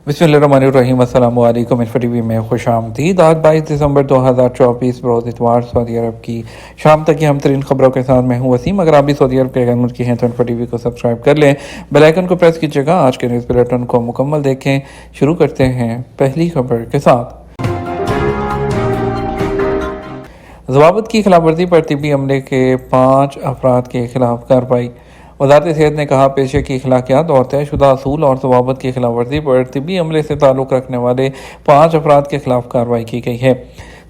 बिस्मिल्लाहिर्रहमानिर्रहीम। अस्सलाम वालेकुम। इन्फो टीवी में खुश आमदीद। आज 22 दिसंबर 2024 रोज़ इतवार सऊदी अरब की शाम तक की हम तरीन खबरों के साथ मैं हूँ वसीम। अगर आप भी सऊदी अरब के गैर मुल्की हैं तो इन्फो टीवी को सब्सक्राइब कर लें, बेल आइकन को प्रेस कीजिएगा। आज के न्यूज़ बुलेटिन को मुकम्मल देखें। शुरू करते हैं पहली खबर के साथ। ज़वाबित की खिलाफवर्जी पर तिब्बी अमले के 5 अफराद के खिलाफ कार्रवाई। वज़ारत सेहत ने कहा, पेशे की अखलाकियात और तयशुदा असूल और ज़वाबित की खिलाफवर्जी पर तिब्बी अमले से ताल्लुक़ रखने वाले 5 अफराद के खिलाफ कार्रवाई की गई है।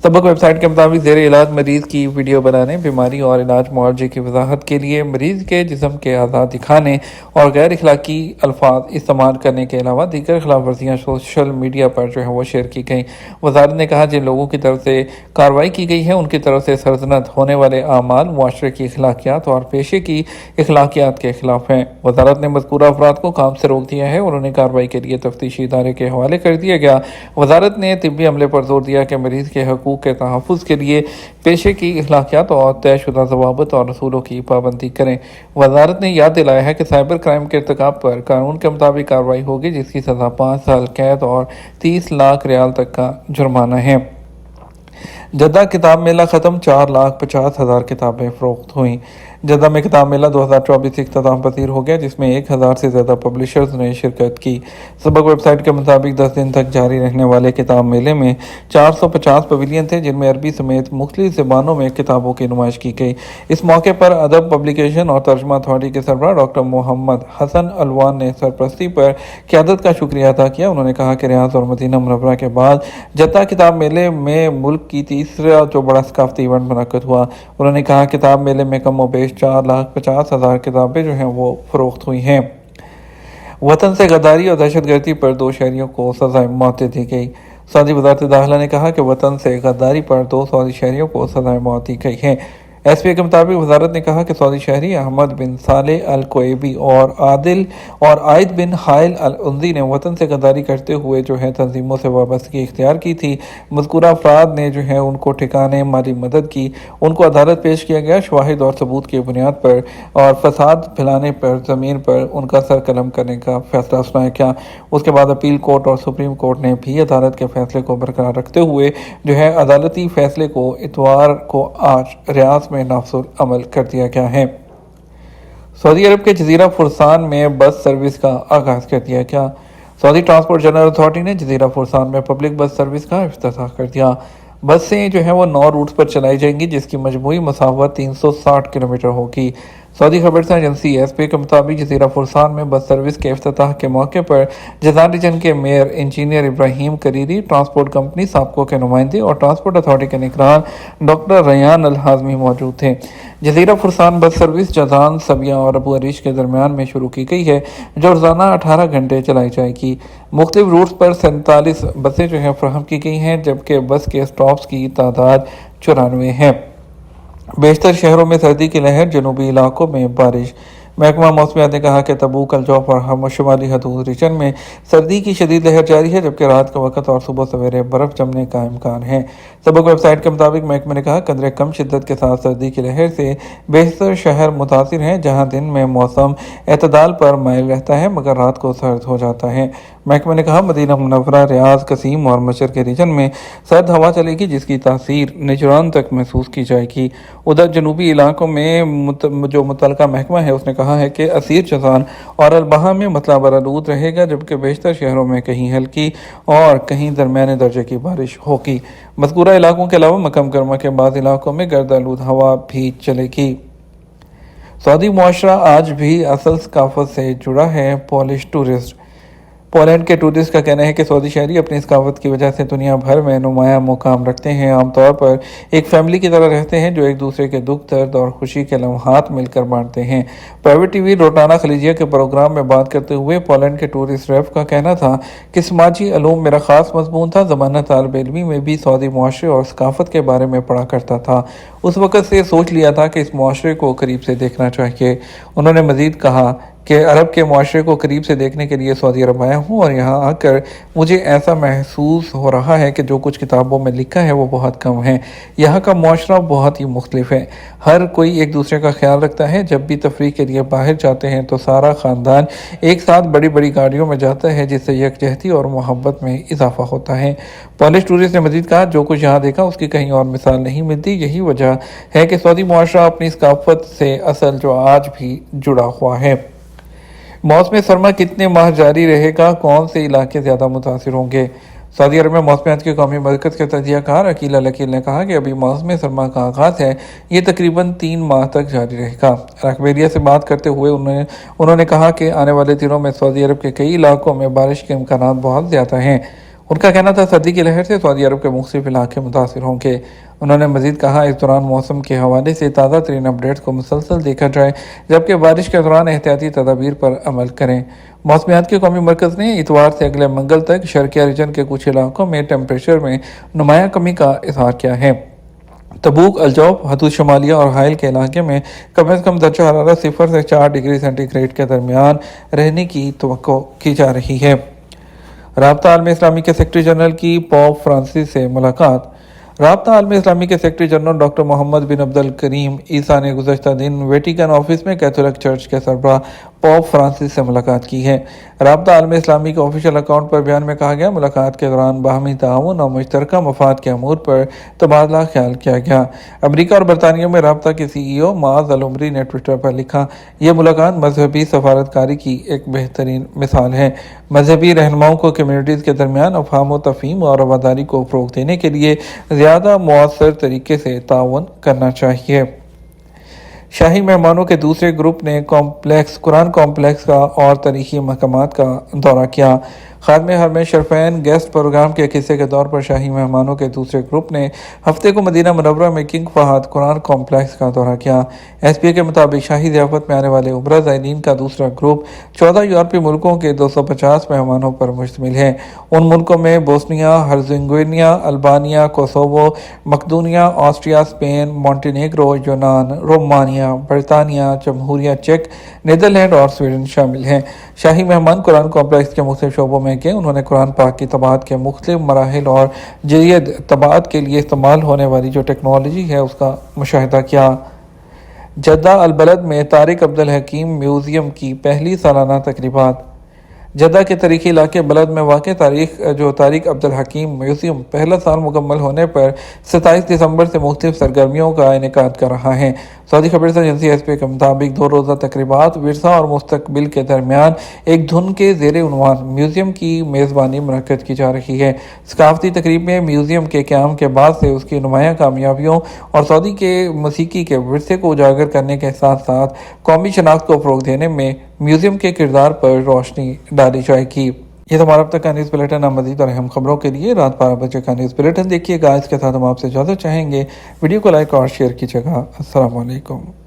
सबक वेबसाइट के मुताबिक ज़ेर इलाज मरीज़ की वीडियो बनाने, बीमारी और इलाज मुआवजे की वजाहत के लिए मरीज़ के जिस्म के आज़ाद दिखाने और गैर अखलाकी अल्फाज इस्तेमाल करने के अलावा दीगर खिलाफ वर्जियाँ सोशल मीडिया पर वो शेयर की गई। वज़ारत ने कहा, जिन लोगों की तरफ से कार्रवाई की गई है उनकी तरफ से सरजनद होने वाले आमाल मुआशरे की अखलाकियात और पेशे की अखलाकियात के खिलाफ हैं। वज़ारत ने मज़कूरा अफराद को काम से रोक दिया है और उन्हें कार्रवाई के लिए तफ्तीशी इदारे के हवाले कर दिया गया। वज़ारत ने तिब्बी अमले पर जोर दिया कि मरीज़ के हकूक़ के तहफ़्फ़ुज़ के लिए पेशे की अखलाकियात और तयशुदा ज़वाबित और रसूलों की पाबंदी करें। वज़ारत ने याद दिलाया है कि साइबर क्राइम के इर्तिकाब पर कानून के मुताबिक कार्रवाई होगी, जिसकी सज़ा 5 साल कैद और 30 लाख रियाल तक का जुर्माना है। जद्दा किताब मेला ख़त्म, 4,50,000 किताबें फ़रोख्त हुई। जद्दा में किताब मेला 2024 इख्तिताम पसीर हो गया, जिसमें 1,000 से ज़्यादा पब्लिशर्स ने शिरकत की। सबक वेबसाइट के मुताबिक 10 दिन तक जारी रहने वाले किताब मेले में 450 पवेलियन थे, जिनमें अरबी समेत मुख्तलिफ ज़बानों में किताबों की नुमाइश की गई। इस मौके पर अदब पब्लिकेशन और तर्जुमा अथॉरिटी के सरबराह डॉक्टर मोहम्मद हसन अलवान ने सरपरस्ती पर क़यादत का शुक्रिया अदा किया। उन्होंने कहा कि रियाद और मदीना मुनव्वरा के बाद जद्दा किताब मेले में मुल्क की तीसरा बड़ा सकाफती इवेंट मुनक्कद हुआ। उन्होंने कहा, किताब मेले में कम व बेश 4,50,000 किताबें वो फ़रोख्त हुई हैं। वतन से गद्दारी और दहशतगर्दी पर 2 शहरियों को सज़ाए मौत दी गई। सऊदी वज़ारत दाखिला ने कहा कि वतन से गद्दारी पर 2 सऊदी शहरियों को सज़ाए मौत दी गई है। एसपी के मुताबिक वज़ारत ने कहा कि सऊदी शहरी अहमद बिन साले अल कोएबी और आयद बिन हाइल अल उंदी ने वतन से गद्दारी करते हुए तंजीमों से वाबस्तगी इख्तियार की थी। मज़कूरा अफराद ने उनको ठिकाने माली मदद की। उनको अदालत पेश किया गया। शवाहिद और सबूत की बुनियाद पर और फसाद फैलाने पर ज़मीन पर उनका सर कलम करने का फैसला सुनाया गया। उसके बाद अपील कोर्ट और सुप्रीम कोर्ट ने भी अदालत के फैसले को बरकरार रखते हुए अदालती फैसले को इतवार को आज रियाद में नाफिज़ुल अमल कर दिया गया है। सऊदी अरब के जजीरा फुरसान में बस सर्विस का आगाज़ कर दिया गया। सऊदी ट्रांसपोर्ट जनरल अथॉरिटी ने जजीरा फुरसान में पब्लिक बस सर्विस का इफ्तिताह कर दिया। बसें वो 9 रूट्स पर चलाई जाएंगी, जिसकी मजमूई मसाफत 360 किलोमीटर होगी। सऊदी खबर एजेंसी एसपी के मुताबिक जजीरा फुरसान में बस सर्विस के इफ्तिताह के मौके पर जज़ान रीजन के मेयर इंजीनियर इब्राहिम करीरी, ट्रांसपोर्ट कंपनी साबको के नुमाइंदे और ट्रांसपोर्ट अथॉरिटी के निगरान डॉक्टर रयान अल हाज़मी मौजूद थे। जजीरा फुरसान बस सर्विस जज़ान, सबिया और अबू अरीश के दरमियान में शुरू की गई है, जो रोज़ाना 18 घंटे चलाई जाएगी। मुख्तलिफ रूट्स पर 47 बसें फराहम की गई हैं, जबकि बस के स्टॉप्स की तादाद 94 है। बेशतर शहरों में सर्दी की लहर, जनूबी इलाकों में बारिश। महकमा मौसमियात ने कहा कि तबूक, अल-जौफ और हम शुमाली हदूद रीजन में सर्दी की शदीद लहर जारी है, जबकि रात के वक्त और सुबह सवेरे बर्फ़ जमने का इम्कान है। सबक वेबसाइट के मुताबिक महकमे ने कहा, कदरे कम शिद्दत के साथ सर्दी की लहर से बेशतर शहर मुतासिर हैं, जहाँ दिन में मौसम एतदाल पर माइल रहता है मगर रात को सर्द हो जाता है। महकमे ने कहा, मदीना मुनव्वरा, रियाद, कसीम और मशर के रीजन में सर्द हवा चलेगी, जिसकी तासीर निजरान तक महसूस की जाएगी। उधर जनूबी इलाकों में जो मुतलका महकमा है उसने कहा है कि असीर, जज़ान और अलबहा में मतला बरालूद रहेगा, जबकि बेशतर शहरों में कहीं हल्की और कहीं दरमियाने दर्जे की बारिश होगी। मज़कूरा इलाकों के अलावा मक्का मुकर्रमा के बाद इलाकों में गर्द आलूद हवा भी चलेगी। सऊदी मुआशरा आज भी असल सकाफत से जुड़ा है। पोलिश टूरिस्ट पोलैंड के टूरिस्ट का कहना है कि सऊदी शहरी अपनी सकाफत की वजह से दुनिया भर में नुमाया मुकाम रखते हैं। आमतौर पर एक फैमिली की तरह रहते हैं, जो एक दूसरे के दुख, दर्द और खुशी के लम्हात मिलकर बांटते हैं। प्राइवेट टीवी रोटाना खलीजिया के प्रोग्राम में बात करते हुए पोलैंड के टूरिस्ट रेफ का कहना था कि समाजी अलूम मेरा खास मजमून था। ज़माना तालिब इल्मी में भी सऊदी मुआशरे और सकाफत के बारे में पढ़ा करता था। उस वक़्त से सोच लिया था कि इस मुआशरे को करीब से देखना चाहिए। उन्होंने मज़ीद कहा کہ عرب کے معاشرے کو قریب سے دیکھنے کے لیے سعودی عرب آیا ہوں، اور یہاں آ کر مجھے ایسا محسوس ہو رہا ہے کہ جو کچھ کتابوں میں لکھا ہے وہ بہت کم ہے۔ یہاں کا معاشرہ بہت ہی مختلف ہے، ہر کوئی ایک دوسرے کا خیال رکھتا ہے۔ جب بھی تفریح کے لیے باہر جاتے ہیں تو سارا خاندان ایک ساتھ بڑی بڑی گاڑیوں میں جاتا ہے، جس سے یکجہتی اور محبت میں اضافہ ہوتا ہے۔ پالش ٹورسٹ نے مزید کہا، جو کچھ یہاں دیکھا اس کی کہیں اور مثال نہیں ملتی۔ یہی وجہ ہے کہ سعودی معاشرہ اپنی ثقافت سے اصل جو آج بھی جڑا ہوا ہے۔ موسم سرما کتنے ماہ جاری رہے گا؟ کون سے علاقے زیادہ متاثر ہوں گے؟ سعودی عرب میں موسمیات کے قومی مرکز کے تجزیہ کار عقیل العقیل نے کہا کہ ابھی موسم سرما کا آغاز ہے، یہ تقریباً 3 ماہ تک جاری رہے گا۔ اخباریہ سے بات کرتے ہوئے انہوں نے کہا کہ آنے والے دنوں میں سعودی عرب کے کئی علاقوں میں بارش کے امکانات بہت زیادہ ہیں۔ ان کا کہنا تھا سردی کی لہر سے سعودی عرب کے مختلف علاقے متاثر ہوں گے۔ انہوں نے مزید کہا اس دوران موسم کے حوالے سے تازہ ترین اپڈیٹس کو مسلسل دیکھا جائے، جبکہ بارش کے دوران احتیاطی تدابیر پر عمل کریں۔ موسمیات کے قومی مرکز نے اتوار سے اگلے منگل تک شرقیہ ریجن کے کچھ علاقوں میں ٹیمپریچر میں نمایاں کمی کا اظہار کیا ہے۔ تبوک، الجوف، حدود شمالیہ اور حائل کے علاقے میں کم از کم درجہ حرارت 0 سے 4 ڈگری سینٹی گریڈ کے درمیان رہنے کی توقع کی جا رہی ہے۔ رابطہ عالم اسلامی کے سیکرٹری جنرل کی پوپ فرانسس سے ملاقات۔ رابطہ عالم اسلامی کے سیکرٹری جنرل ڈاکٹر محمد بن عبد الکریم عیسیٰ نے گزشتہ دن ویٹیکن آفس میں کیتھولک چرچ کے سربراہ پوپ فرانسس سے ملاقات کی ہے۔ رابطہ عالم اسلامی کے آفیشیل اکاؤنٹ پر بیان میں کہا گیا، ملاقات کے دوران باہمی تعاون اور مشترکہ مفاد کے امور پر تبادلہ خیال کیا گیا۔ امریکہ اور برطانیہ میں رابطہ کے سی ای او معاذ العمری نے ٹویٹر پر لکھا، یہ ملاقات مذہبی سفارتکاری کی ایک بہترین مثال ہے۔ مذہبی رہنماؤں کو کمیونٹیز کے درمیان افہام و تفہیم اور رواداری کو فروغ دینے کے لیے زیادہ مؤثر طریقے سے تعاون کرنا چاہیے۔ شاہی مہمانوں کے دوسرے گروپ نے قرآن کمپلیکس کا اور تاریخی مقامات کا دورہ کیا۔ خادم حرمین شریفین گیسٹ پروگرام کے ایک حصے کے طور پر شاہی مہمانوں کے دوسرے گروپ نے ہفتے کو مدینہ منورہ میں کنگ فہد قرآن کمپلیکس کا دورہ کیا۔ ایس پی اے کے مطابق شاہی ضیافت میں آنے والے عمرہ زائرین کا دوسرا گروپ 14 یورپی ملکوں کے 250 مہمانوں پر مشتمل ہے۔ ان ملکوں میں بوسنیا ہرزیگوینیا، البانیہ، کوسوو، مقدونیہ، آسٹریا، اسپین، مونٹینیگرو، یونان، رومانیہ، برطانیہ، جمہوریہ چیک، نیدرلینڈ اور سویڈن شامل ہیں۔ شاہی مہمان قرآن کمپلیکس کے مختلف شعبوں میں گئے۔ انہوں نے قرآن پاک کی طباعت کے مختلف مراحل اور جدید طباعت کے لیے استعمال ہونے والی جو ٹیکنالوجی ہے اس کا مشاہدہ کیا۔ جدہ البلد میں طارق عبدالحکیم میوزیم کی پہلی سالانہ تقریبات۔ جدہ کے تاریخی علاقے بلد میں واقع طارق عبدالحکیم میوزیم پہلا سال مکمل ہونے پر 27 دسمبر سے مختلف سرگرمیوں کا انعقاد کر رہا ہے۔ سعودی خبر ایجنسی ایس پی اے کے مطابق 2 روزہ تقریبات ورثہ اور مستقبل کے درمیان ایک دھن کے زیر عنوان میوزیم کی میزبانی منعقد کی جا رہی ہے۔ ثقافتی تقریب میں میوزیم کے قیام کے بعد سے اس کی نمایاں کامیابیوں اور سعودی کے موسیقی کے ورثے کو اجاگر کرنے کے ساتھ ساتھ قومی شناخت کو فروغ دینے میں میوزیم کے کردار پر روشنی ڈالی جائے گی۔ یہ ہمارا اب تک کا نیوز بلیٹن ہے۔ مزید اور اہم خبروں کے لیے رات 12 بجے کا نیوز بلیٹن دیکھیے گا۔ اس کے ساتھ ہم آپ سے اجازت چاہیں گے۔ ویڈیو کو لائک اور شیئر کیجیے گا۔ السلام علیکم۔